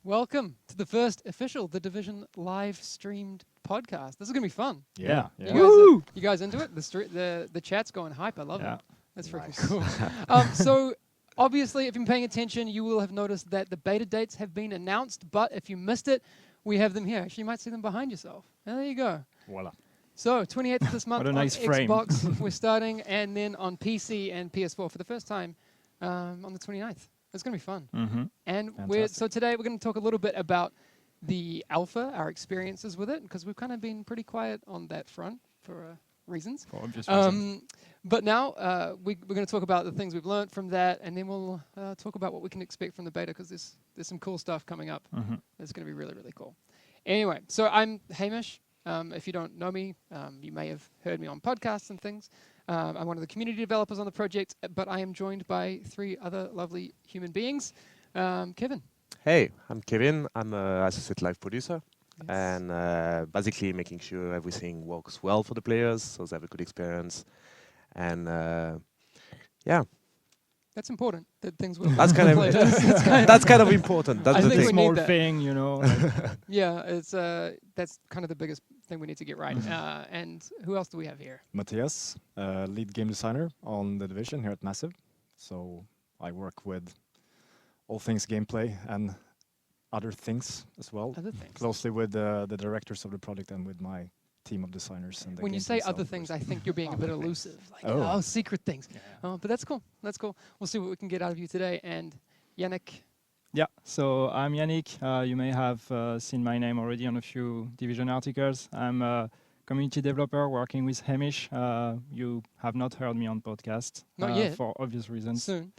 Welcome to the first official The Division live streamed podcast. This is going to be fun. Yeah. You guys into it? The chat's going hype. I love it. That's freaking cool. So obviously, if you've been paying attention, you will have noticed that the beta dates have been announced. But if you missed it, we have them here. Actually, you might see them behind yourself. And there you go. Voila. So 28th of this month What a nice on frame. Xbox, we're starting, and then on PC and PS4 for the first time on the 29th. It's going to be fun. Mm-hmm. And Fantastic. so today we're going to talk a little bit about the alpha, our experiences with it, because we've kind of been pretty quiet on that front for reasons. For obvious reasons. But now we're going to talk about the things we've learned from that, and then we'll talk about what we can expect from the beta, because there's some cool stuff coming up. Mm-hmm. It's going to be really, really cool. Anyway, so I'm Hamish. If you don't know me, you may have heard me on podcasts and things. I'm one of the community developers on the project, but I am joined by three other lovely human beings. Kevin. Hey, I'm Kevin. I'm an associate live producer. Yes. And basically making sure everything works well for the players, so they have a good experience. And yeah. That's important, that things will That's kind of that's kind of important. That's I the think thing. we Small need that. thing, you know. Yeah, it's that's kind of the biggest thing we need to get right. And who else do we have here? Matthias, lead game designer on The Division here at Massive. So I work with all things gameplay and other things as well. Other things. Closely with the directors of the project and with my team of designers. And the When you gameplay say side, other of things, course. I think you're being a bit elusive. Like, Oh. secret things. But that's cool. That's cool. We'll see what we can get out of you today. And Yannick. Yeah, so I'm Yannick. You may have seen my name already on a few Division articles. I'm a community developer working with Hamish. You have not heard me on podcast. Not yet. For obvious reasons. Soon.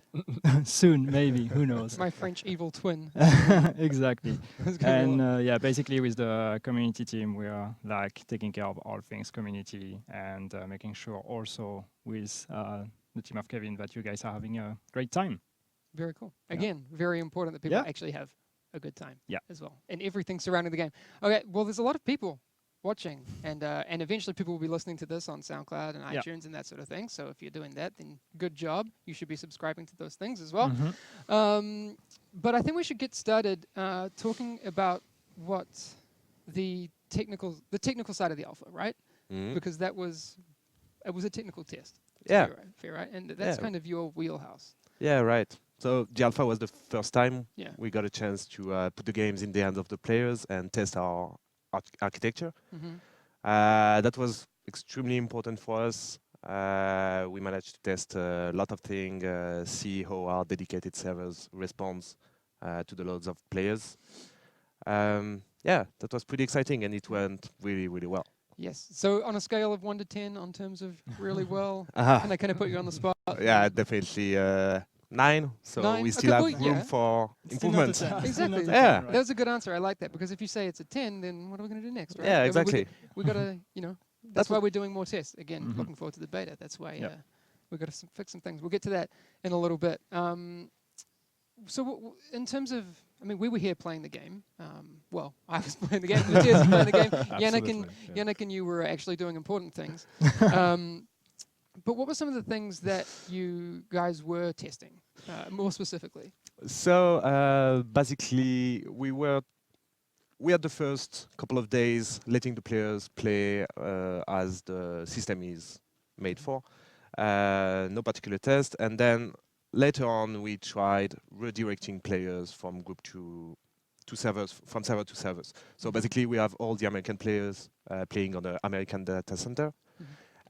Soon, maybe. Who knows? My French evil twin. Exactly. It's gonna be a lot. And yeah, basically with the community team, we are like taking care of all things community and making sure also with the team of Kevin that you guys are having a great time. Very cool. Yeah. Again, very important that people Yeah. actually have a good time as well. And everything surrounding the game. Okay, well, there's a lot of people watching, and eventually people will be listening to this on SoundCloud and Yeah. iTunes and that sort of thing. So if you're doing that, then good job. You should be subscribing to those things as well. Mhm. But I think we should get started talking about what the technical side of the alpha, right? Mhm. Because it was a technical test. Yeah. Fair, right? And that's Yeah. kind of your wheelhouse. Yeah, right. So the alpha was the first time Yeah. we got a chance to put the games in the hands of the players and test our architecture. Mm-hmm. That was extremely important for us. We managed to test a lot of things, see how our dedicated servers respond to the loads of players. Yeah, that was pretty exciting, and it went really, really well. Yes. So on a scale of 1 to 10, on terms of really well, Uh-huh. and I kind of put you on the spot. Yeah, definitely 9. So 9? we Okay, still have well, room yeah. for Still not a improvement. 10. Exactly. Still not a 10, Yeah. right? That was a good answer. I like that, because if you say it's a 10, then what are we going to do next, right? Yeah, I mean, exactly. we got to, that's That's why we're doing more tests. Again, Mhm. looking forward to the beta. That's why Yep. we've got to fix some things. We'll get to that in a little bit. So in terms of, I mean, we were here playing the game. Well, I was playing the game. Matthias was playing the game. Absolutely, yeah. Yannick and you were actually doing important things. But what were some of the things that you guys were testing, more specifically? So basically, we had the first couple of days letting the players play as the system is made for. No particular test, and then later on we tried redirecting players from group to servers, from server to servers. So basically, we have all the American players playing on the American data center,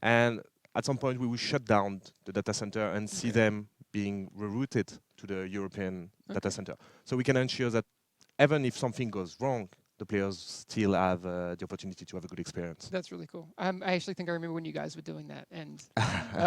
and at some point we will shut down the data center and see them being rerouted to the European data center. So we can ensure that even if something goes wrong, the players still have the opportunity to have a good experience. That's really cool. I actually think I remember when you guys were doing that, and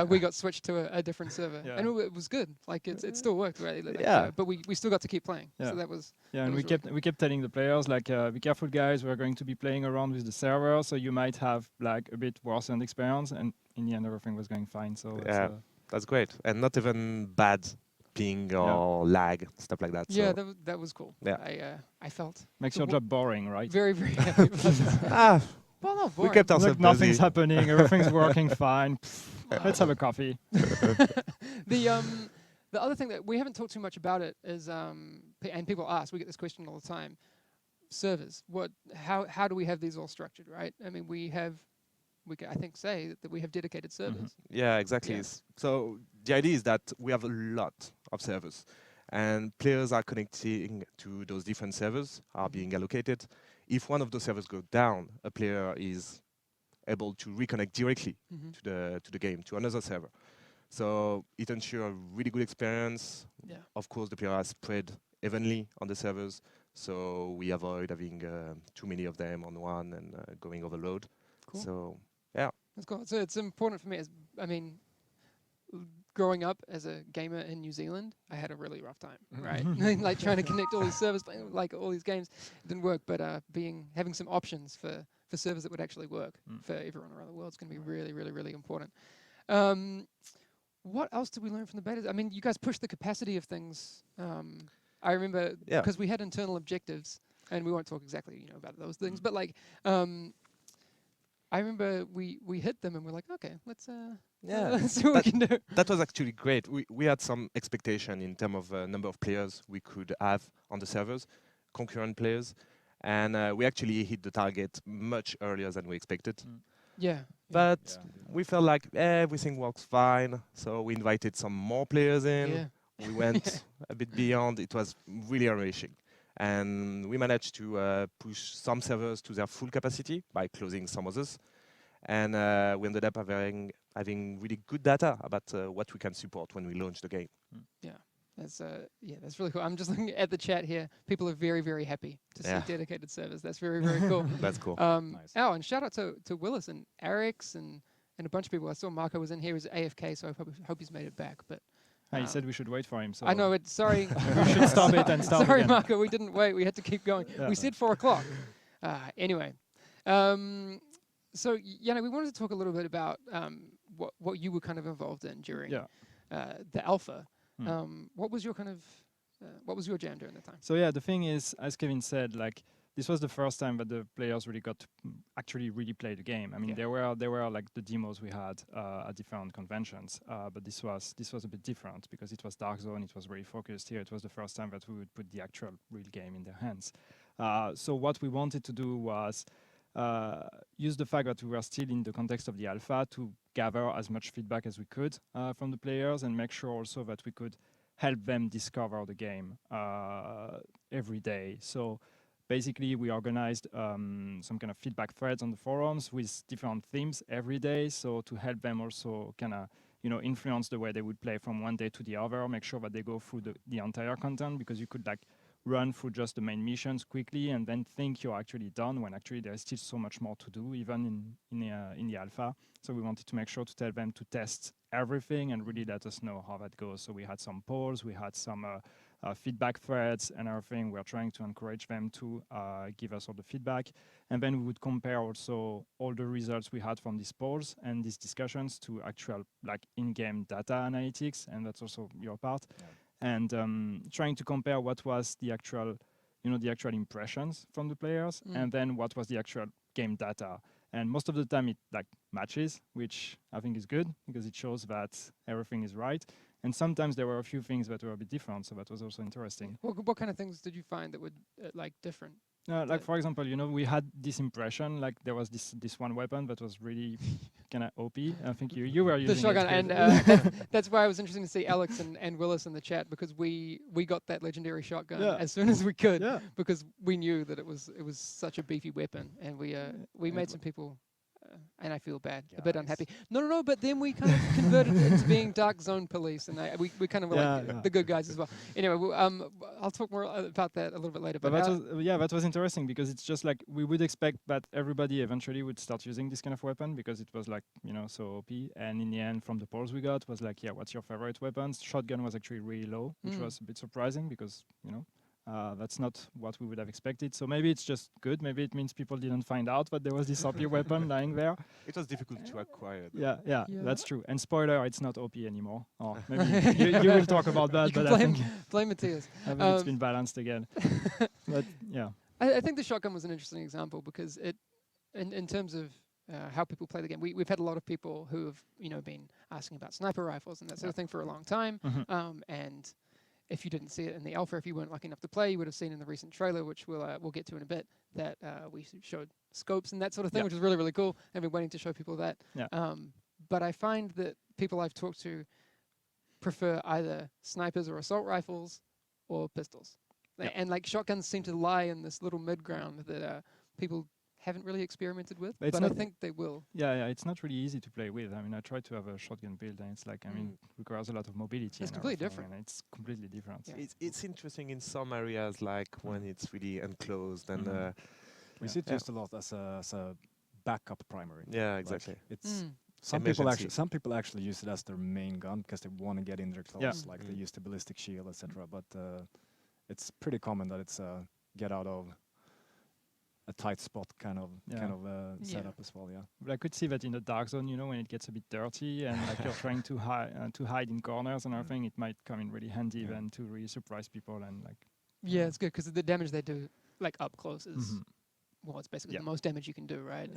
we got switched to a different server, Yeah. and it was good. Like it still worked, right? Like, Yeah. but we still got to keep playing. Yeah. So that was Yeah, and was really we kept telling the players like, be careful, guys. We're going to be playing around with the server, so you might have like a bit worsened experience. And in the end, everything was going fine. So Yeah. That's great, and not even bad ping or lag, stuff like that. yeah, So that was cool. Yeah. I felt makes the your job boring, right? very, very happy about that. ah, Well, not we boring. kept Like ourselves nothing's busy. happening, everything's working fine. Let's have a coffee. the The other thing that we haven't talked too much about it is, and people ask, we get this question all the time, servers. How do we have these all structured, right? I mean, we can, I think, say that we have dedicated servers. Yeah, exactly. Yeah. So the idea is that we have a lot of servers, and players are connecting to those different servers, are being allocated. If one of those servers goes down, a player is able to reconnect directly to the game, to another server. So it ensures a really good experience. Yeah. Of course, the player are spread evenly on the servers, so we avoid having too many of them on one and going overload. Cool. So yeah, That's cool. So it's important for me. I mean, growing up as a gamer in New Zealand, I had a really rough time, right? Like trying to connect all these servers, playing like all these games, it didn't work. But having some options for servers that would actually work for everyone around the world is going to be really, really, really important. What else did we learn from the beta? I mean, you guys pushed the capacity of things. I remember because we had internal objectives, and we won't talk exactly, about those things. But like, I remember we hit them, and we're like, okay, let's see what we can do. That was actually great. We had some expectation in terms of number of players we could have on the servers, concurrent players, and we actually hit the target much earlier than we expected. Yeah. But we felt like everything works fine, so we invited some more players in. Yeah. We went a bit beyond. It was really enriching. And we managed to push some servers to their full capacity by closing some others. And we ended up having really good data about what we can support when we launch the game. Yeah. That's really cool. I'm just looking at the chat here. People are very, very happy to see dedicated servers. That's very, very cool. That's cool. Nice. Oh, and shout out to Willis and Eric's and a bunch of people. I saw Marco was in here. He was AFK, so I hope he's made it back. But He said we should wait for him. So I know it. Sorry. we should stop it and start Sorry, again. Marco. We didn't wait. We had to keep going. Yeah. We said 4 o'clock. Anyway, so we wanted to talk a little bit about what you were kind of involved in during the alpha. What was your what was your jam during that time? So yeah, the thing is, as Kevin said, like this was the first time that the players really got to actually really play the game. I mean, there were like the demos we had at different conventions, but this was a bit different because it was Dark Zone. It was very focused here. It was the first time that we would put the actual real game in their hands. So what we wanted to do was use the fact that we were still in the context of the alpha to gather as much feedback as we could from the players and make sure also that we could help them discover the game every day. So basically, we organized some kind of feedback threads on the forums with different themes every day. So to help them also kind of influence the way they would play from one day to the other, make sure that they go through the entire content, because you could like run through just the main missions quickly and then think you're actually done when actually there's still so much more to do even in the alpha. So we wanted to make sure to tell them to test everything and really let us know how that goes. So we had some polls, we had some feedback threads and everything. We're trying to encourage them to give us all the feedback. And then we would compare also all the results we had from these polls and these discussions to actual like in-game data analytics, and that's also your part. Yeah. And trying to compare what was the actual, the actual impressions from the players, and then what was the actual game data. And most of the time it like matches, which I think is good because it shows that everything is right. And sometimes there were a few things that were a bit different, so that was also interesting. What kind of things did you find that would like different? Like for example, we had this impression, like there was this one weapon that was really kind of OP. I think you were using the shotgun, it. and that's why it was interesting to see Alex and Willis in the chat, because we got that legendary shotgun as soon as we could, because we knew that it was such a beefy weapon, and we made some people. And I feel bad, a bit unhappy. No, but then we kind of converted it into being Dark Zone police, and we kind of were like the good guys as well. Anyway, I'll talk more about that a little bit later. But that was interesting, because it's just like we would expect that everybody eventually would start using this kind of weapon because it was like, so OP. And in the end, from the polls we got, was like, what's your favorite weapons? Shotgun was actually really low, which was a bit surprising because, that's not what we would have expected. So maybe it's just good. Maybe it means people didn't find out that there was this OP weapon lying there. It was difficult to acquire. Yeah, that's true. And spoiler, it's not OP anymore. Or maybe you will talk about that. But blame Matthias. I think it's been balanced again. But yeah, I think the shotgun was an interesting example because it, in terms of how people play the game. We've had a lot of people who have been asking about sniper rifles and that sort of thing for a long time. And if you didn't see it in the alpha, if you weren't lucky enough to play, you would have seen in the recent trailer, which we'll get to in a bit, that we showed scopes and that sort of thing, which is really, really cool. I've been waiting to show people that. But I find that people I've talked to prefer either snipers or assault rifles or pistols. And like shotguns seem to lie in this little mid-ground that people haven't really experimented with, but I think they will. Yeah, it's not really easy to play with. I mean, I tried to have a shotgun build, and it's like, I mean, it requires a lot of mobility. It's completely different. And it's completely different. Yeah. It's interesting in some areas, like when it's really enclosed and. We see it used a lot as a backup primary. Yeah, exactly. Like it's Emergency. some people actually use it as their main gun because they want to get in their clothes, like they use the ballistic shield, etc. But it's pretty common that it's a get out of a tight spot kind of setup as well. Yeah. But I could see that in the dark zone, when it gets a bit dirty and like you're trying to hide in corners and everything, it might come in really handy then to really surprise people and like. Yeah, it's good because the damage they do like up close is. Well, it's basically the most damage you can do, right?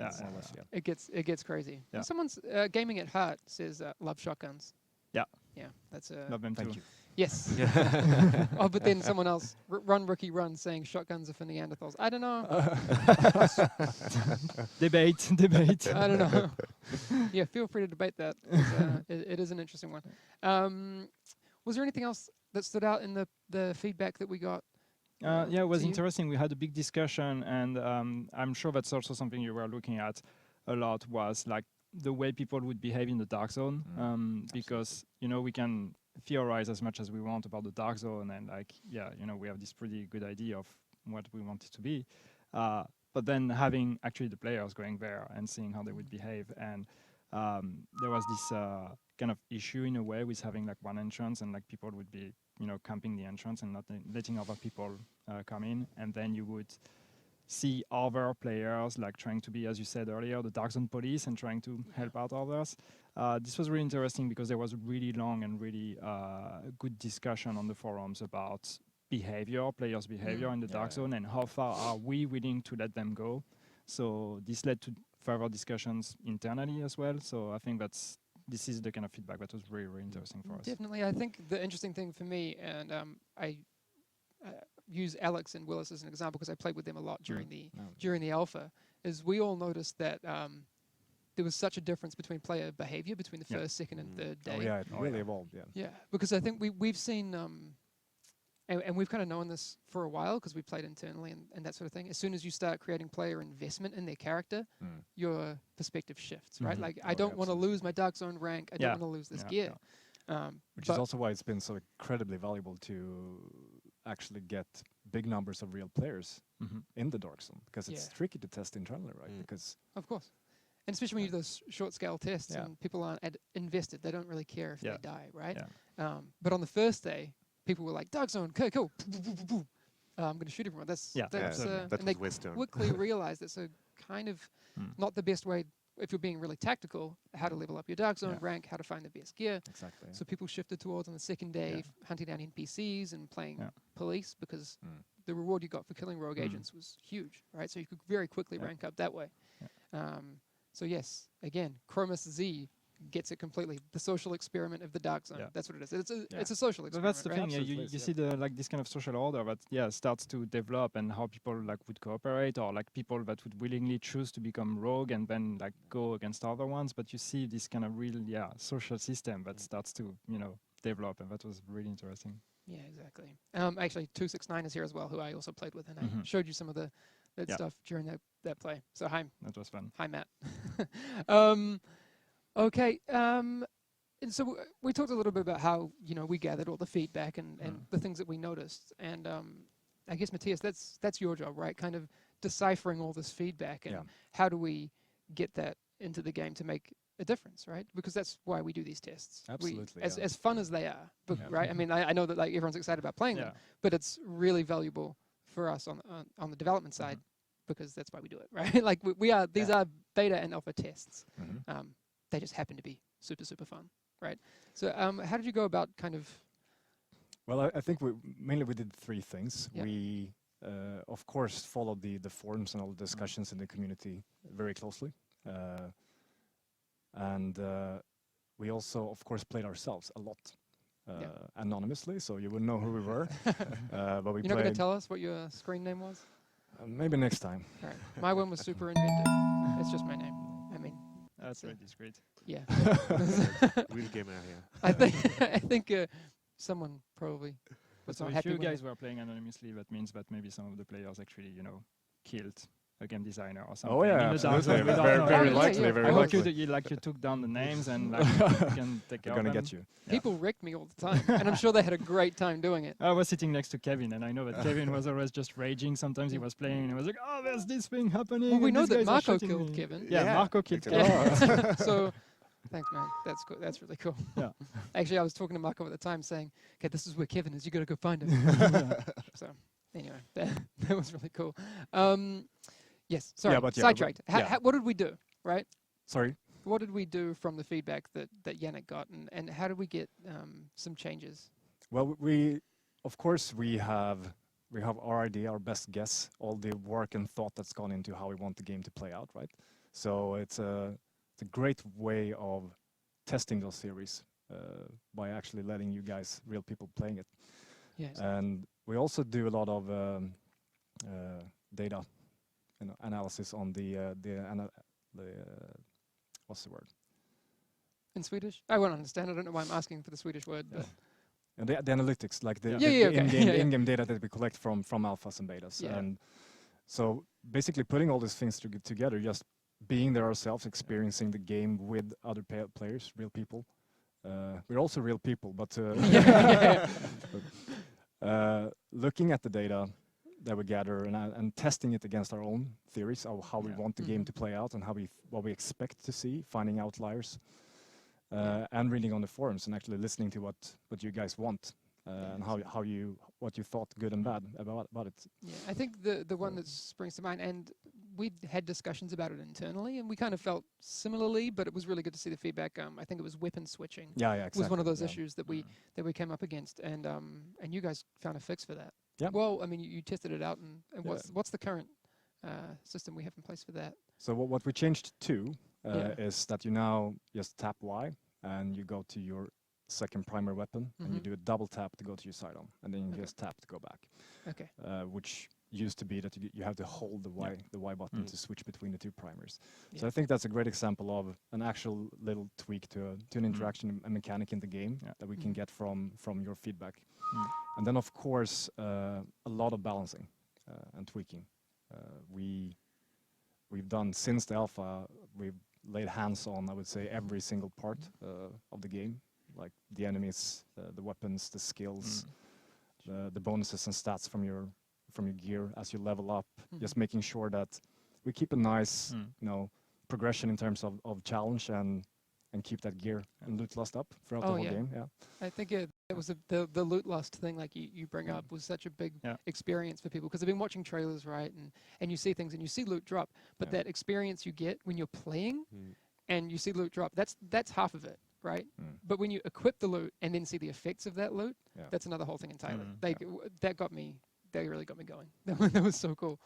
It gets crazy. Yeah. Someone's gaming at heart says love shotguns. Yeah. Yeah, that's Love them Thank too. you. Yes. Oh, but then someone else, run Ricky run, saying shotguns are for Neanderthals. I don't know. Debate. I don't know. Yeah, feel free to debate that. It is an interesting one. Was there anything else that stood out in the feedback that we got? Yeah, it was interesting. We had a big discussion, and I'm sure that's also something you were looking at a lot, was like the way people would behave in the dark zone, because we can theorize as much as we want about the dark zone, and like we have this pretty good idea of what we want it to be, but then having actually the players going there and seeing how they would behave, and there was this kind of issue in a way with having like one entrance, and like people would be camping the entrance and not letting other people come in, and then you would see other players like trying to be, as you said earlier, the dark zone police and trying to help out others. This was really interesting because there was a really long and really good discussion on the forums about players' behavior in the dark zone, and how far are we willing to let them go. So this led to further discussions internally as well. So I think this is the kind of feedback that was really, really interesting for us. Definitely. I think the interesting thing for me, and I use Alex and Willis as an example because I played with them a lot during the alpha, is we all noticed that there was such a difference between player behavior between the first, second, and third day. Oh yeah, it really evolved. Yeah. Yeah, because I think we've seen, and we've kind of known this for a while because we played internally and that sort of thing. As soon as you start creating player investment in their character, your perspective shifts, right? Like, I don't want to lose my dark zone rank. I don't want to lose this gear. Which is also why it's been so incredibly valuable to actually get big numbers of real players in the dark zone, because it's tricky to test internally, right? Because of course, and especially when you do those short scale tests and people aren't invested, they don't really care if they die, right? But on the first day, people were like, dark zone, okay, cool. I'm going to shoot everyone. That and they was Western. quickly realized that's a kind of not the best way. If you're being really tactical, how to level up your dark zone rank, how to find the best gear. Exactly. So people shifted towards on the second day hunting down NPCs and playing police, because the reward you got for killing rogue agents was huge, right? So you could very quickly rank up that way. So yes, again, Chromus Z gets it completely. The social experiment of the dark zone. That's what it is. It's a social experiment. But that's the right? thing. You see this kind of social order that starts to develop, and how people would cooperate, or like people that would willingly choose to become rogue and then like go against other ones. But you see this kind of real social system that starts to develop, and that was really interesting. Yeah, exactly. Actually, 269 is here as well, who I also played with, and I showed you some of that stuff during that play. So hi. That was fun. Hi, Matt. Okay, and so we talked a little bit about how we gathered all the feedback and the things that we noticed, and I guess Matthias, that's your job, right? Kind of deciphering all this feedback, and how do we get that into the game to make a difference, right? Because that's why we do these tests. Absolutely, as fun as they are, right? I mean, I know that like everyone's excited about playing them, but it's really valuable for us on the development side, because that's why we do it, right? Like these are beta and alpha tests. They just happen to be super, super fun, right? So how did you go about kind of... Well, I think we did three things. We, of course, followed the forums and all the discussions in the community very closely. And we also, of course, played ourselves a lot anonymously, so you wouldn't know who we were. But we You're not going to tell us what your screen name was? Maybe next time. All right. My one was Super Inventor. It's just my name. I mean, That's very discreet. yeah. Real gamer here. I think someone probably was So not if happy you with guys it. were playing anonymously, that means that maybe some of the players actually, killed a game designer or something. Oh yeah, in the dark absolutely. zone. We don't Very, know. very yeah, likely, yeah. very I hope likely. you took down the names and like you can take care We're of gonna them. get you. Yeah. People wrecked me all the time, and I'm sure they had a great time doing it. I was sitting next to Kevin, and I know that Kevin was always just raging. Sometimes he was playing, and he was like, "Oh, there's this thing happening." Well, we and know these that guys are Marco shooting killed me." Kevin. Yeah, Marco killed exactly. Kevin. So, thanks, man. That's cool. That's really cool. Yeah. Actually, I was talking to Marco at the time, saying, "Okay, this is where Kevin is. You got to go find him." So, anyway, that was really cool. Yes. Sorry. Yeah, but Sidetracked. yeah. What did we do? Right. Sorry. What did we do from the feedback that Yannick got, and how did we get some changes? Well, of course, we have our idea, our best guess, all the work and thought that's gone into how we want the game to play out, right? So it's a great way of testing those theories by actually letting you guys, real people, playing it. Yes. And we also do a lot of data, analysis on the what's the word? In Swedish? I won't understand. I don't know why I'm asking for the Swedish word. But And the analytics, like the okay. in-game data that we collect from alphas and betas. Yeah. And so basically putting all these things together, just being there ourselves, experiencing the game with other players, real people. We're also real people, but looking at the data that we gather and testing it against our own theories of how we want the game to play out and what we expect to see, finding outliers. And reading on the forums and actually listening to what you guys want and what you thought good and bad about it. Yeah, I think the one that springs to mind, and we had discussions about it internally, and we kind of felt similarly, but it was really good to see the feedback. I think it was weapon switching. Yeah, exactly. Was one of those issues that we came up against, and you guys found a fix for that. Yeah. Well, I mean, you tested it out, and what's the current system we have in place for that? So what we changed to is that you now just tap Y and you go to your second primary weapon and you do a double tap to go to your sidearm, and then you just tap to go back. Okay. Which used to be that you have to hold the Y button to switch between the two primers. Yeah. So I think that's a great example of an actual little tweak to an interaction, a mechanic in the game that we can get from your feedback. And then of course a lot of balancing and tweaking. We've done since the alpha. We've laid hands on, I would say, every single part of the game, like the enemies, the weapons, the skills, the bonuses and stats from your gear as you level up. Just making sure that we keep a nice, progression in terms of challenge and keep that gear and loot lust up throughout the whole game. Yeah, I think it was the loot lust thing, like you bring up, was such a big experience for people because they've been watching trailers, right? And you see things and you see loot drop, but that experience you get when you're playing and you see loot drop, that's half of it, right? But when you equip the loot and then see the effects of that loot, that's another whole thing entirely. That really got me going. That was so cool.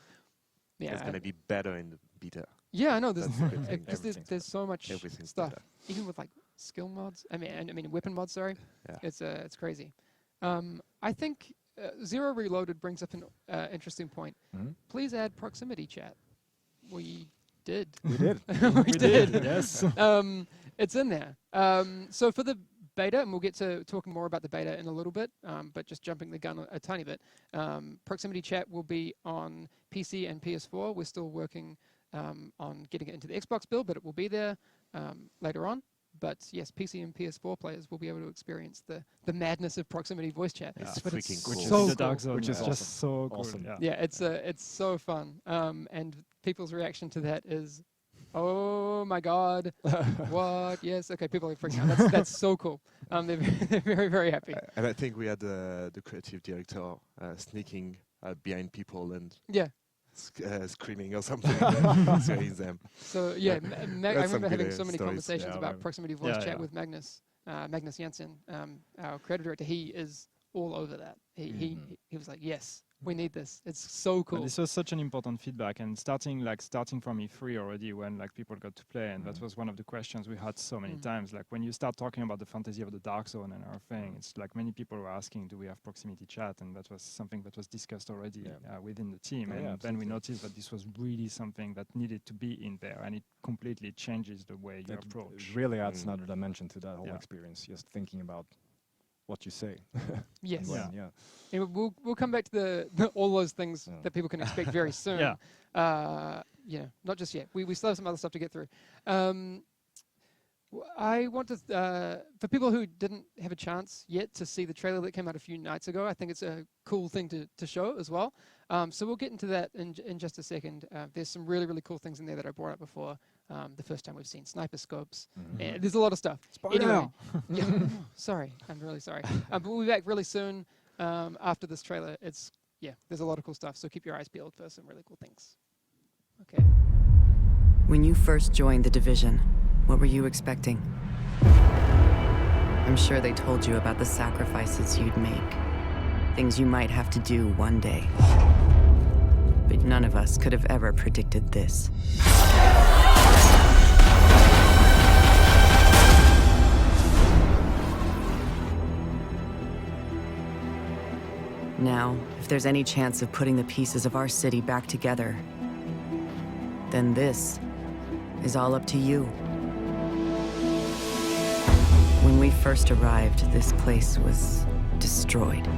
Yeah, It's gonna be better in the beta. Yeah, I know. Everything's There's so much Everything's stuff, better. even with like skill mods. I mean weapon mods. Sorry, it's crazy. I think Zero Reloaded brings up an interesting point. Please add proximity chat. We did. we did. we did. Yes. It's in there. So for the beta, and we'll get to talking more about the beta in a little bit, but just jumping the gun a tiny bit. Proximity chat will be on PC and PS4. We're still working on getting it into the Xbox build, but it will be there later on. But yes, PC and PS4 players will be able to experience the madness of proximity voice chat. It's But freaking cool. so the dark zone, which is just awesome. so cool. Awesome. Yeah. Yeah, it's so fun. And people's reaction to that is, oh my God, what? Yes, okay, people are freaking out. That's so cool. They're very, very happy. And I think we had the creative director sneaking behind people and screaming or something. Scaring them. So yeah, I remember having so many stories. conversations Yeah, about proximity voice Yeah, chat yeah. with Magnus Jensen, our creative director. He is all over that. He was like, yes, We need this. It's so cool. But this was such an important feedback, and starting from E3 already, when like people got to play, and that was one of the questions we had so many times. Like when you start talking about the fantasy of the Dark Zone and everything, it's like many people were asking, do we have proximity chat? And that was something that was discussed already within the team. And then we noticed that this was really something that needed to be in there, and it completely changes the way you approach. It really adds another dimension to that whole experience. Just thinking about what you say. Yes. And we'll come back to the all those things that people can expect very soon. Not just yet. We still have some other stuff to get through. I want to, for people who didn't have a chance yet to see the trailer that came out a few nights ago, I think it's a cool thing to show as well. So we'll get into that in just a second. There's some really, really cool things in there that I brought up before. The first time we've seen sniper scopes. And there's a lot of stuff. Anyway, sorry. I'm really sorry. But we'll be back really soon after this trailer. There's a lot of cool stuff. So keep your eyes peeled for some really cool things. Okay. When you first joined the Division, what were you expecting? I'm sure they told you about the sacrifices you'd make. Things you might have to do one day. But none of us could have ever predicted this. Now, if there's any chance of putting the pieces of our city back together, then this is all up to you. When we first arrived, this place was destroyed.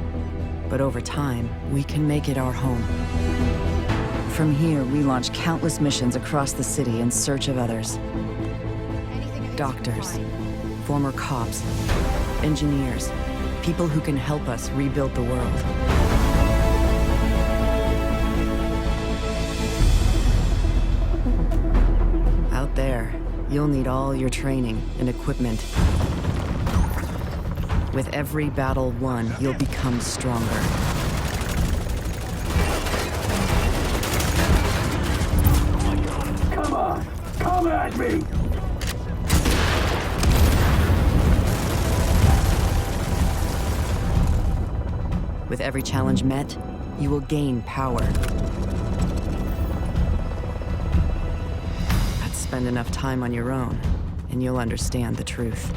But over time, we can make it our home. From here, we launch countless missions across the city in search of others. Doctors, former cops, engineers, people who can help us rebuild the world. Out there, you'll need all your training and equipment. With every battle won, you'll become stronger. Come on, come at me! With every challenge met, you will gain power. But spend enough time on your own, and you'll understand the truth.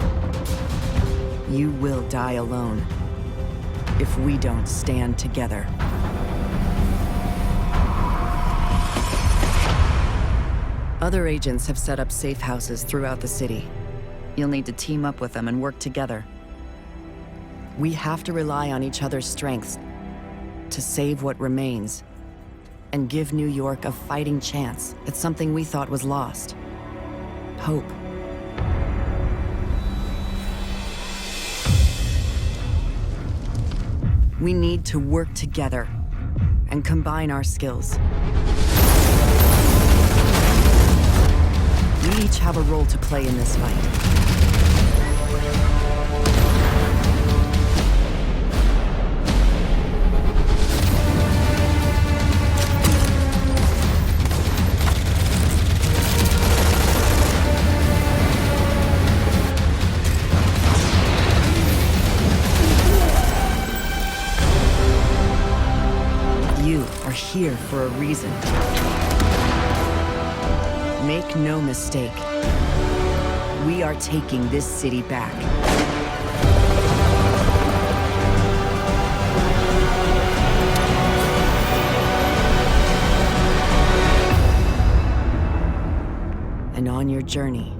You will die alone if we don't stand together. Other agents have set up safe houses throughout the city. You'll need to team up with them and work together. We have to rely on each other's strengths to save what remains and give New York a fighting chance at something we thought was lost: hope. We need to work together and combine our skills. We each have a role to play in this fight. You are here for a reason. Make no mistake, we are taking this city back. And on your journey,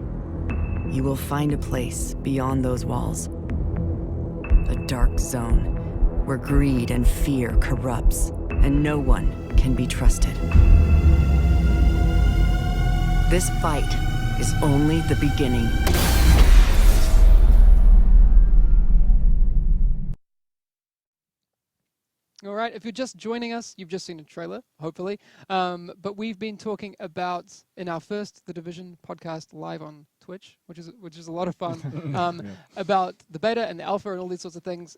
you will find a place beyond those walls. A dark zone where greed and fear corrupts, and no one can be trusted. This fight is only the beginning. All right, if you're just joining us, you've just seen a trailer, hopefully. But we've been talking about, in our first The Division podcast live on Twitch, which is a lot of fun, about the beta and the alpha and all these sorts of things.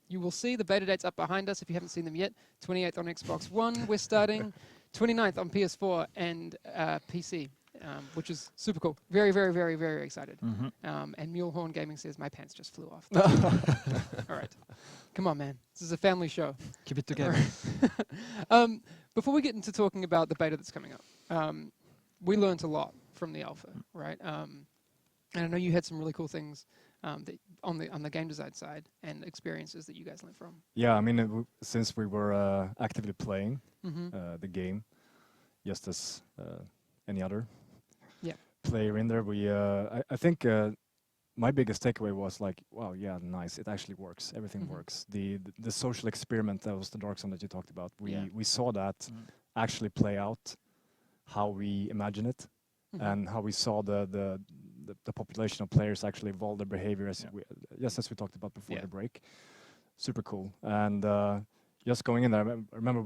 You will see the beta dates up behind us if you haven't seen them yet. 28th on Xbox One, we're starting. 29th on PS4 and PC. which is super cool. Very, very, very, very excited. And Mulehorn Gaming says, my pants just flew off. All right. Come on, man. This is a family show. Keep it together. Before we get into talking about the beta that's coming up, we learned a lot from the alpha, right? And I know you had some really cool things that on the game design side and experiences that you guys learned from. Yeah, I mean, since we were actively playing the game, just as any other player in there, I think my biggest takeaway was like, wow, yeah, nice, it actually works. Everything works. The social experiment, that was the Dark Zone that you talked about. We saw that actually play out how we imagine it, and how we saw the population of players actually evolve their behavior as as we talked about before the break. Super cool. And just going in there, I remember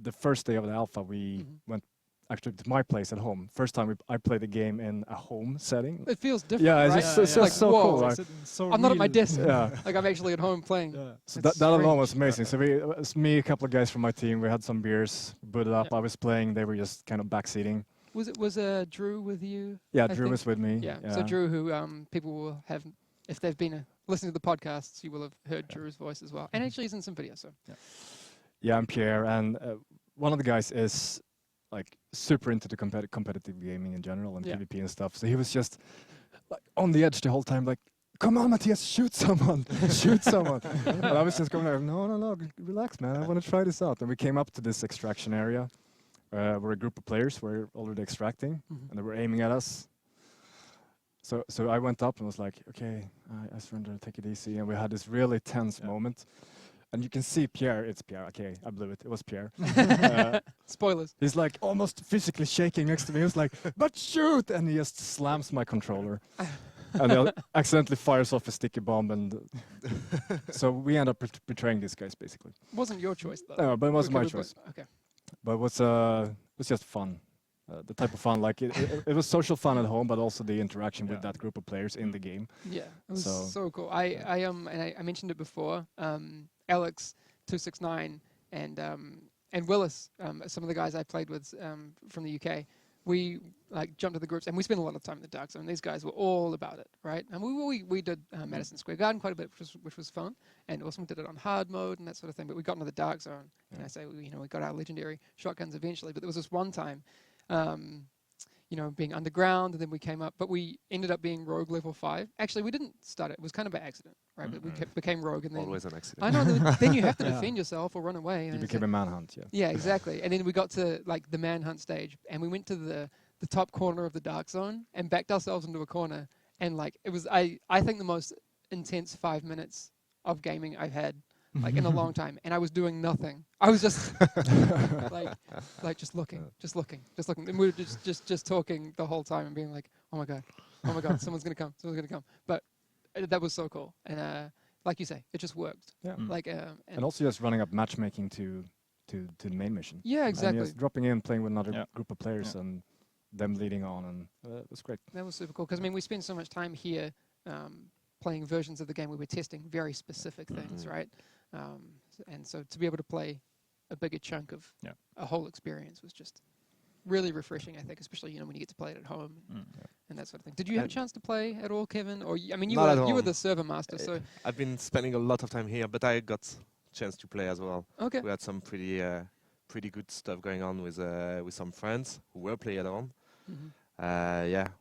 the first day of the alpha, we went actually to my place at home. First time I played the game in a home setting. It feels different, yeah, right? it's just like, so whoa, cool. Right? So I'm not at my desk. Yeah. Like I'm actually at home playing. So that alone was amazing. So it was me, a couple of guys from my team. We had some beers, booted up. I was playing. They were just kind of backseating. Was Drew with you? Yeah, I Drew think? was with me. Yeah. So Drew, who people will have, if they've been listening to the podcasts, you will have heard Drew's voice as well. And actually, he's in some videos. So. Yeah, I'm Pierre, and one of the guys is like super into the competitive gaming in general and PvP and stuff. So he was just like on the edge the whole time, like, "Come on, Matthias, shoot someone, shoot someone." And I was just going like, "No, relax, man. I want to try this out." And we came up to this extraction area where a group of players were already extracting, and they were aiming at us. So I went up and was like, "Okay, I surrender, take it easy." And we had this really tense moment. And you can see Pierre, it's Pierre, okay, I blew it, it was Pierre. Spoilers. He's like almost physically shaking next to me. He was like, "But shoot!" And he just slams my controller. And he accidentally fires off a sticky bomb. And so we end up betraying these guys, basically. Wasn't your choice, though. No, but it wasn't my choice. Okay. But it was just fun. The type of fun, like it was social fun at home, but also the interaction with that group of players in the game. Yeah, it was so cool. I mentioned it before. Alex 269 and Willis, some of the guys I played with from the UK, we like jumped to the groups and we spent a lot of time in the Dark Zone. These guys were all about it, right? And we did Madison Square Garden quite a bit, which was fun, and also we did it on hard mode and that sort of thing. But we got into the Dark Zone, and I say we got our legendary shotguns eventually. But there was this one time. Being underground, and then we came up, but we ended up being rogue level 5. Actually, we didn't start it. It was kind of by accident, right? But we became rogue, and then Always an accident. I know. Then you have to defend yourself or run away. You became a manhunt, Yeah, exactly. And then we got to like the manhunt stage, and we went to the top corner of the Dark Zone and backed ourselves into a corner, and like it was I think the most intense 5 minutes of gaming I've had. Like in a long time, and I was doing nothing. I was just like just looking, and we were just talking the whole time and being like, oh my god, someone's gonna come. But that was so cool, and like you say, it just worked. Yeah. Like and also just running up matchmaking to the main mission. Yeah, exactly. And just dropping in, playing with another group of players, and them leading on, and it was great. That was super cool because I mean we spend so much time here playing versions of the game where we're testing very specific things, right? And so to be able to play a bigger chunk of a whole experience was just really refreshing, I think, especially when you get to play it at home and that sort of thing. Did you have a chance to play at all, Kevin? Or I mean, you were the server master, so I've been spending a lot of time here, but I got a chance to play as well. Okay. We had some pretty good stuff going on with some friends who were playing at home.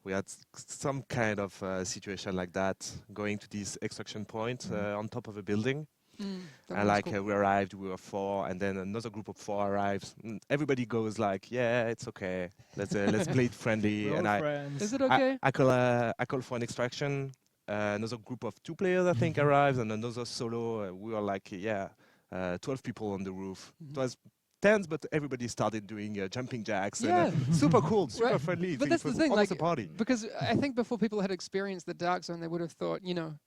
We had some kind of situation like that, going to this extraction point on top of a building. And cool. We arrived, we were 4, and then another group of 4 arrives. Everybody goes like, "Yeah, it's okay. Let's play it friendly." We're and all friends. Is it okay? I call for an extraction. Another group of 2 players, I think, arrives, and another solo. We were like, 12 people on the roof. It was tense, but everybody started doing jumping jacks. Yeah. And, super cool, super friendly. But that's the thing, like a party. Because I think before people had experienced the Dark Zone, they would have thought,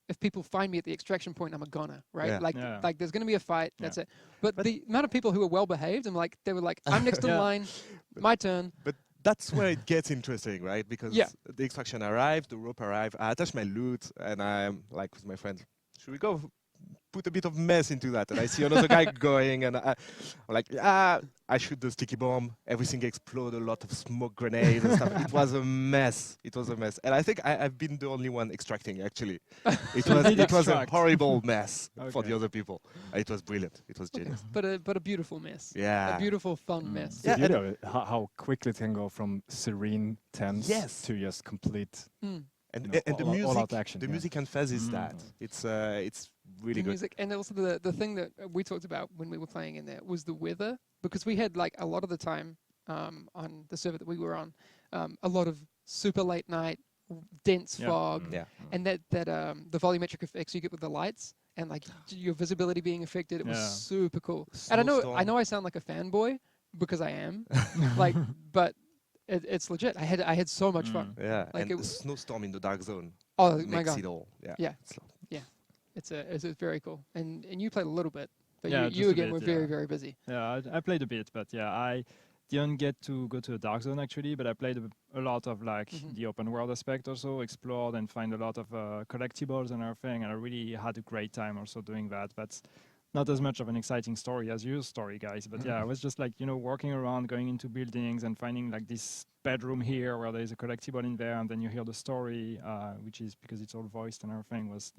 if people find me at the extraction point, I'm a goner, right? Yeah. Like there's going to be a fight, that's it. But the amount of people who were well behaved, they were like, I'm next in line, my turn. But that's where it gets interesting, right? Because the extraction arrived, the rope arrived, I attached my loot, and I'm like with my friends, should we go put a bit of mess into that, and I see another guy going, and I'm like, I shoot the sticky bomb, everything explode, a lot of smoke grenades and stuff. It was a mess. It was a mess, and I think I've been the only one extracting. Actually, it was a horrible mess for the other people. It was brilliant. It was genius. But a beautiful mess. Yeah. A beautiful, fun mess. The beauty of it, how quickly it can go from serene, tense to just complete. And all, the all music, out action, the music and fuzz is that. It's really the good. music, and also the thing that we talked about when we were playing in there was the weather, because we had like a lot of the time on the server that we were on, a lot of super late night, dense fog, and that the volumetric effects you get with the lights and like your visibility being affected. It was super cool. And I know I sound like a fanboy because I am, like, but. It's legit. I had so much fun. Yeah, like and the snowstorm in the dark zone. Oh makes my god! It all. Yeah. It's very cool. And you played a little bit, but Yeah, you again were very busy. Yeah, I played a bit, but yeah, I didn't get to go to the dark zone actually, but I played a lot of like the open world aspect also, explored and find a lot of collectibles and everything, and I really had a great time also doing that. But not as much of an exciting story as your story, guys. But yeah, I was just like, walking around, going into buildings and finding like this bedroom here where there's a collectible in there, and then you hear the story, which is because it's all voiced and everything was,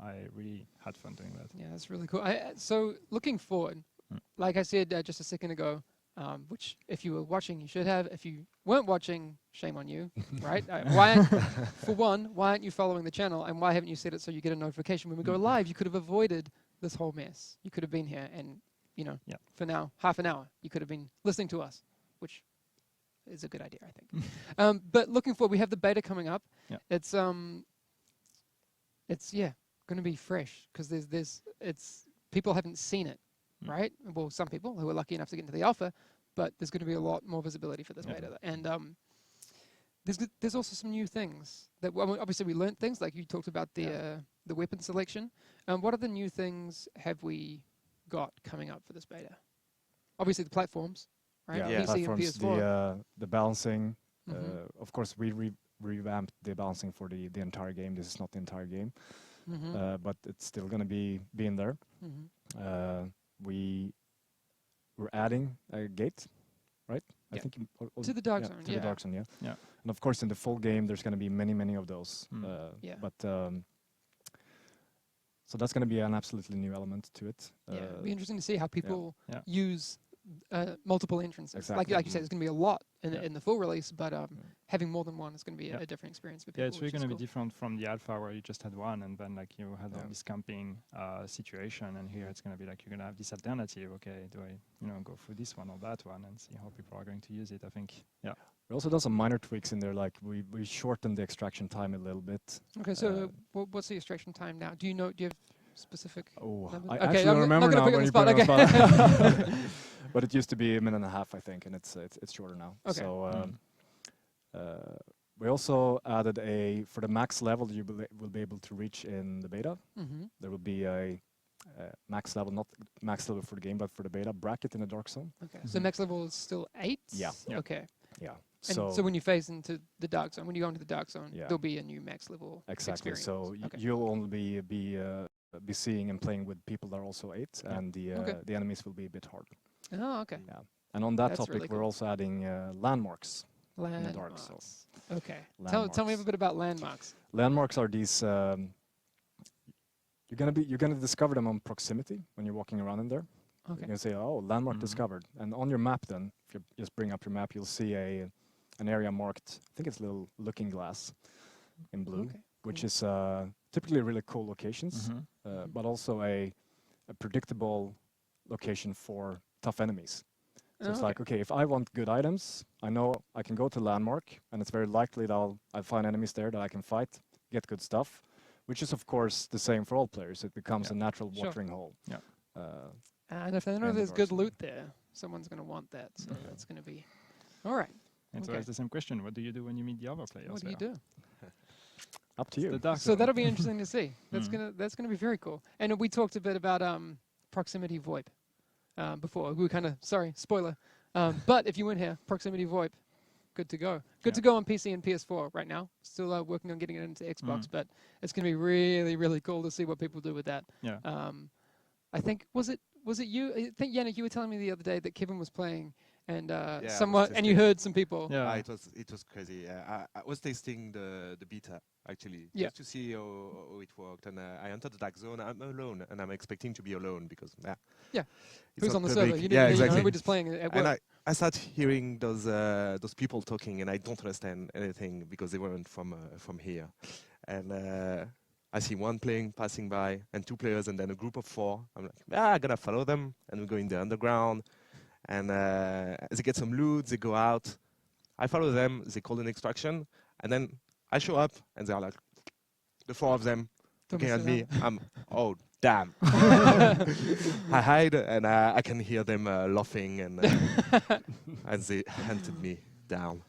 I really had fun doing that. Yeah, that's really cool. So looking forward, like I said just a second ago, which if you were watching, you should have. If you weren't watching, shame on you, right? why aren't you following the channel, and why haven't you set it so you get a notification when we go live? You could have avoided this whole mess. You could have been here and, for now, half an hour, you could have been listening to us, which is a good idea, I think. But looking forward, we have the beta coming up. Yeah. It's going to be fresh because it's people haven't seen it, right? Well, some people who are lucky enough to get into the alpha, but there's going to be a lot more visibility for this beta. And there's also some new things that obviously we learned things like you talked about the weapon selection. What other new things have we got coming up for this beta? Obviously the platforms, right? Yeah, PC and PS4. The balancing. Of course, we revamped the balancing for the entire game. This is not the entire game, but it's still going to be in there. We're adding a gate, right? I think to the dark zone. To the dark zone, yeah. And of course, in the full game, there's going to be many of those. But so that's going to be an absolutely new element to it. It'll be interesting to see how people use multiple entrances. Exactly. Like you said, there's going to be a lot in the full release, but having more than one is going to be a different experience for people. Yeah, it's really going to be different from the alpha where you just had one, and then like you had all this camping situation, and here it's going to be like you're going to have this alternative. Okay, do I go through this one or that one, and see how people are going to use it? I think, We also done some minor tweaks in there, like we shortened the extraction time a little bit. Okay, so what's the extraction time now? Do you have specific numbers? I okay, actually don't remember now when you put it on the spot. But it used to be a minute and a half, I think, and it's shorter now. Okay. So we also added for the max level you will be able to reach in the beta. There will be a max level, not max level for the game, but for the beta bracket in the dark zone. Okay, so max level is still 8? Yeah. Okay. Yeah. And so when you phase into the dark zone, when you go into the dark zone, there'll be a new max level experience. So you'll only be seeing and playing with people that are also 8, and the enemies will be a bit harder. Oh, okay. Yeah. And on that That's topic, really we're cool. also adding landmarks. In the dark zone. Okay. Tell me a bit about landmarks. Landmarks are these. You're gonna discover them on proximity when you're walking around in there. Okay. You're gonna say, "Oh, landmark discovered," and on your map, then if you just bring up your map, you'll see an area marked. I think it's a little looking glass in blue, which is typically really cool locations, but also a predictable location for tough enemies. So it's like, okay, if I want good items, I know I can go to landmark, and it's very likely that I'll find enemies there that I can fight, get good stuff, which is of course the same for all players. It becomes a natural watering hole. Yeah. And if they know there's good loot there, someone's going to want that. So that's going to be all right. It's always the same question. What do you do when you meet the other players? What do you do? Up to you. So that'll be interesting to see. That's gonna be very cool. And we talked a bit about proximity VoIP before. We were kind of spoiler. But if you weren't here, proximity VoIP good to go. Good to go on PC and PS4 right now. Still working on getting it into Xbox, but it's going to be really, really cool to see what people do with that. Yeah. I think was it you? I think Yannick, you were telling me the other day that Kevin was playing, and I was somewhat, and you testing. heard some people. Yeah. It was crazy. I was tasting the beta actually, Yeah. just to see how it worked. And I entered the dark zone. I'm alone, and I'm expecting to be alone because Yeah. it's Who's not on the public. server? You Yeah, didn't, exactly. we're just playing at work. And I start hearing those people talking, and I don't understand anything because they weren't from here. And I see one playing passing by, and 2 players, and then a group of 4. I'm like, I gotta follow them, and we go in the underground, and they get some loot, they go out. I follow them, they call an extraction, and then I show up, and they're like, the 4 of them Don't looking mess at me. around. I'm, oh damn! I hide, and I can hear them laughing, and they hunted me down.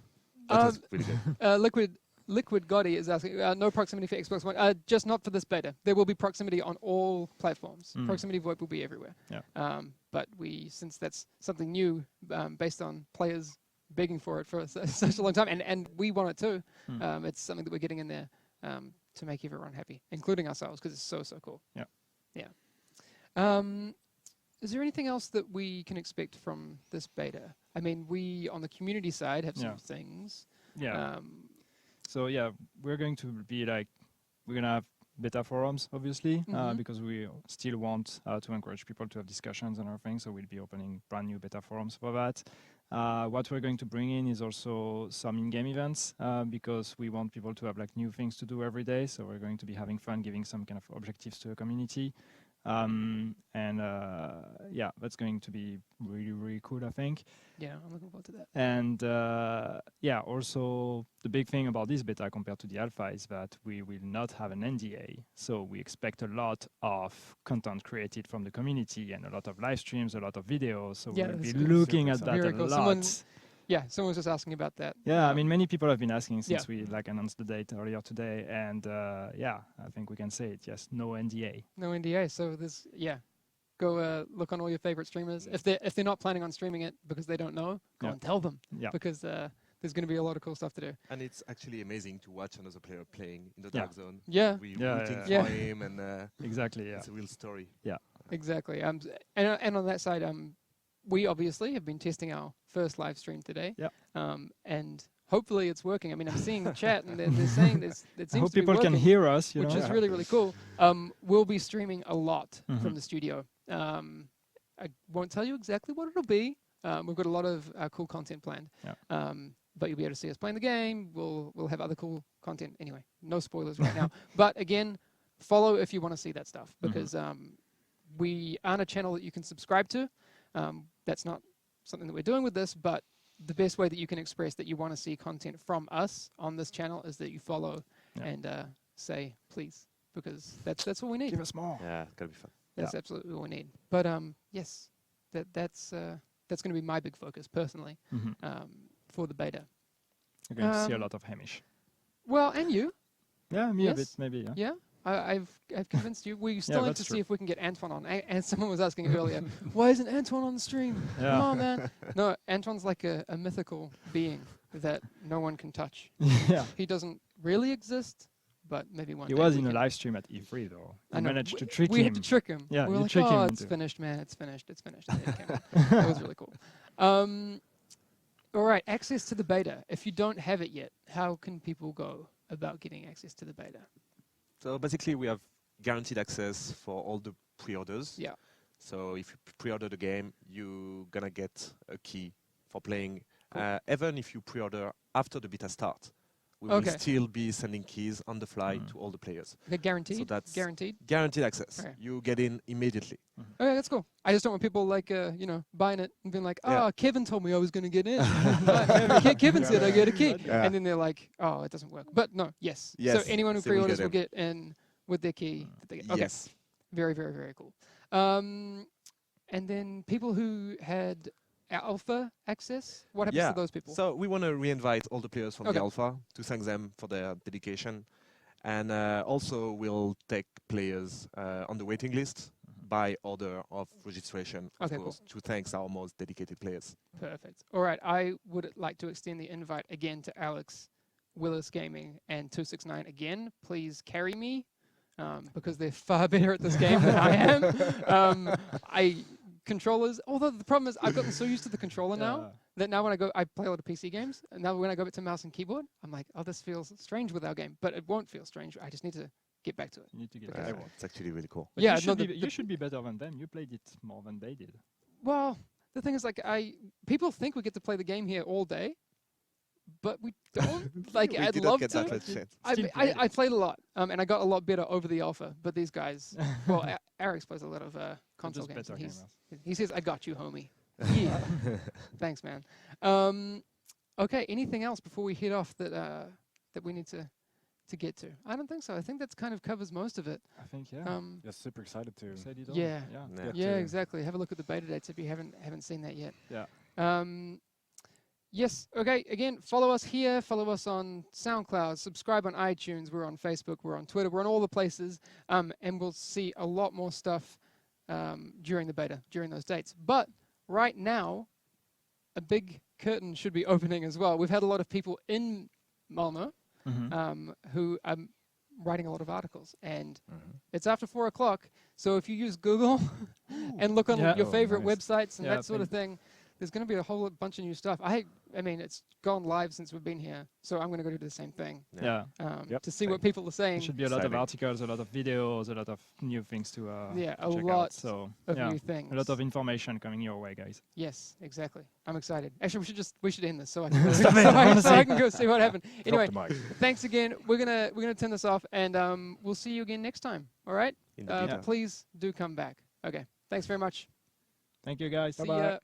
That was really good. Liquid Gotti is asking, no proximity for Xbox One, just not for this beta. There will be proximity on all platforms. Proximity VoIP will be everywhere. Yeah. But since that's something new, based on players begging for it for such a long time, and we want it too, it's something that we're getting in there to make everyone happy, including ourselves, because it's so cool. Yeah. Yeah. Is there anything else that we can expect from this beta? I mean, we, on the community side, have some things. Yeah. So yeah, we're going to be we're going to have beta forums, obviously, because we still want to encourage people to have discussions and everything. So we'll be opening brand new beta forums for that. What we're going to bring in is also some in-game events because we want people to have new things to do every day. So we're going to be having fun, giving some kind of objectives to the community. Yeah, that's going to be really, really cool, I think. Yeah, I'm looking forward to that. And yeah, also the big thing about this beta compared to the alpha is that we will not have an NDA. So we expect a lot of content created from the community and a lot of live streams, a lot of videos. So we'll be looking at that Very a cool. lot. Someone was just asking about that. Yeah, I mean, many people have been asking since we announced the date earlier today, and yeah, I think we can say it. Yes, no NDA. No NDA. So this, go look on all your favorite streamers. If they're not planning on streaming it because they don't know, go and tell them. Yeah. Because there's going to be a lot of cool stuff to do. And it's actually amazing to watch another player playing in the dark zone. Yeah. We're rooting for him, and exactly. Yeah. it's a real story. Yeah. Exactly. And on that side, we obviously have been testing our first live stream today. Yeah. And hopefully it's working. I mean, I'm seeing the chat and they're saying it seems I hope to be people working, can hear us, which is really, really cool. We'll be streaming a lot from the studio. I won't tell you exactly what it'll be. We've got a lot of cool content planned. Yeah. But you'll be able to see us playing the game. We'll have other cool content. Anyway, no spoilers right now. But again, follow if you want to see that stuff because we aren't a channel that you can subscribe to. That's not something that we're doing with this, but the best way that you can express that you want to see content from us on this channel is that you follow and say please, because that's what we need. Give us more. Yeah, it's gonna be fun. That's absolutely what we need. But yes, that's going to be my big focus personally for the beta. You're going to see a lot of Hamish. Well, and you. Yeah, me a bit, maybe. Yeah. Yeah. I've convinced you. We still need to see true. if we can get Antoine on. And someone was asking earlier, why isn't Antoine on the stream? Yeah. Come on, man. No, Antoine's like a mythical being that no one can touch. Yeah. He doesn't really exist, but maybe one He day was we in a can. live stream at E3, though. I You know. managed to trick We him. had to trick him. Yeah, we were you like, trick him oh, it's into- finished, man. It's finished. It's finished. And then it came out. That was really cool. All right, access to the beta. If you don't have it yet, how can people go about getting access to the beta? So basically, we have guaranteed access for all the pre-orders. Yeah. So if you pre-order the game, you're gonna get a key for playing. Cool. Even if you pre-order after the beta start, we Okay. will still be sending keys on the fly to all the players. Okay, guaranteed? So that's Guaranteed? guaranteed access. Okay. You get in immediately. Okay, that's cool. I just don't want people buying it and being like, oh, Yeah. Kevin told me I was going to get in. Kevin said I get a key. Yeah. And then they're like, oh, it doesn't work. But no, yes. Yes, So anyone who they will pre-orders get will get in with their key. That they get. Okay. Yes. Very, very, very cool. And then people who had alpha access, what happens to those people? So we want to re-invite all the players from Okay. the alpha to thank them for their dedication. And also we'll take players on the waiting list by order of registration, of Okay, course, to thank our most dedicated players. Perfect. All right, I would like to extend the invite again to Alex, Willis Gaming, and 269 again. Please carry me, because they're far better at this game than I am. Controllers, although the problem is I've gotten so used to the controller now that now when I play a lot of PC games, and now when I go back to mouse and keyboard, I'm like, oh, this feels strange with our game, but it won't feel strange. I just need to get back to it. You need to get Okay. back to it. It's actually really cool. But Yeah, you should be better than them. You played it more than they did. Well, the thing is, like, people think we get to play the game here all day, but we don't. Like, I'd love to. I played a lot, and I got a lot better over the alpha. But these guys, well, Alex plays a lot of console games. And he says, "I got you, homie." Yeah. Thanks, man. Okay. Anything else before we head off that we need to get to? I don't think so. I think that kind of covers most of it. I think, yeah. Just super excited to. Yeah, exactly. Have a look at the beta dates if you haven't seen that yet. Yeah. Yes. Okay. Again, follow us here. Follow us on SoundCloud. Subscribe on iTunes. We're on Facebook. We're on Twitter. We're on all the places. And we'll see a lot more stuff during the beta, during those dates. But right now, a big curtain should be opening as well. We've had a lot of people in Malmo who are writing a lot of articles, and it's after 4 o'clock. So if you use Google and look on your favorite websites and that sort of thing, there's going to be a whole bunch of new stuff. I mean, it's gone live since we've been here, so I'm going to go do the same thing. To see what people are saying. There should be a lot of articles, a lot of videos, a lot of new things to check out. So new things. A lot of information coming your way, guys. Yes, exactly. I'm excited. Actually, we should end this so I can go, so I can go see what happened. Anyway, thanks again. We're gonna turn this off, and we'll see you again next time. All right? Please do come back. Okay. Thanks very much. Thank you, guys. See ya.